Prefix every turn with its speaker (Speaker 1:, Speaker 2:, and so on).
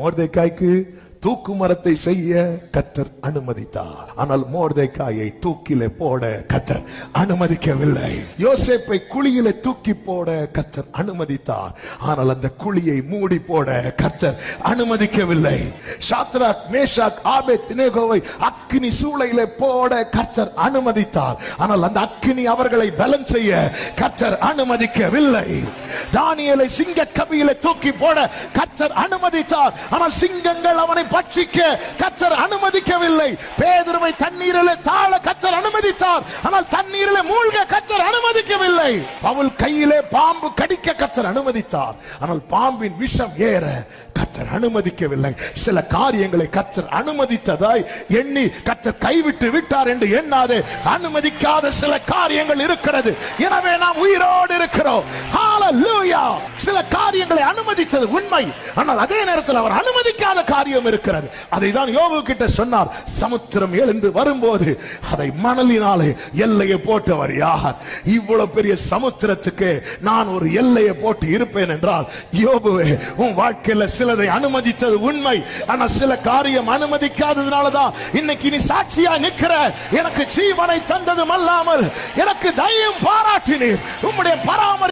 Speaker 1: மோர்தெக்காய்க்கு தூக்கு மரத்தை செய்ய கர்த்தர் அனுமதித்தார். ஆனால் மோர்தெக்காயை தூக்கிலே போட கர்த்தர் அனுமதிக்கவில்லை. யோசேப்பை குழியிலே தூக்கி போட கர்த்தர் அனுமதித்தார். ஆனால் அந்த குழியை மூடி போட கர்த்தர் அனுமதிக்கவில்லை. சாத்ராக், மேஷாக், ஆபேத்நேகோவை அக்கினி சூளையிலே போட கர்த்தர் அனுமதித்தார். ஆனால் அந்த அக்கினி அவர்களை பலன் செய்ய கர்த்தர் அனுமதிக்கவில்லை. தானியேலை சிங்க கபியிலே தூக்கி போட கர்த்தர் அனுமதித்தார். ஆனால் சிங்கங்கள் அவனை பட்சிக்க கர்த்தர் அனுமதிக்கவில்லை. பேதுருவை தண்ணீரிலே தாழ கர்த்தர் அனுமதித்தார். ஆனால் தண்ணீரிலே மூழ்க கர்த்தர் அனுமதிக்கவில்லை. பவுல் கையிலே பாம்பு கடிக்க கர்த்தர் அனுமதித்தார். ஆனால் பாம்பின் விஷம் ஏற கர்த்தர் அனுமதிக்கவில்லை. சில காரியங்களை கர்த்தர் அனுமதித்ததாய் எண்ணி கர்த்தர் கைவிட்டு விட்டார் என்று எண்ணாதே. அனுமதிக்காத சில காரியங்கள் இருக்கிறது. எனவே நாம் உயிரோடு இருக்கிறோம். ஹalleluya. சில காரியங்களை அனுமதித்தது உண்மை. ஆனால் அதே நேரத்தில் அவர் அனுமதிக்காத காரியம் இருக்கிறது. அதை தான் யோபு கிட்ட சொன்னார். சமுத்திரம் எழுந்து வரும்போது அதை மணலினாலே எல்லையை போட்டவர் யார்? இவ்வளவு பெரிய சமுத்திரத்துக்கு நான் ஒரு எல்லையை போட்டு இருப்பேன் என்றால், யோபுவே, உன் வாழ்க்கையில சிலதை அனுமதித்தது உண்மை. ஆனா சில காரியம் அனுமதிக்காததுனாலதான் இன்னைக்கு நீ சாட்சியா நிக்கிற. எனக்கு ஜீவனை தந்ததும் அல்லாமல் எனக்கு தயவும் பாராட்டினீர். உம்முடைய பராமரி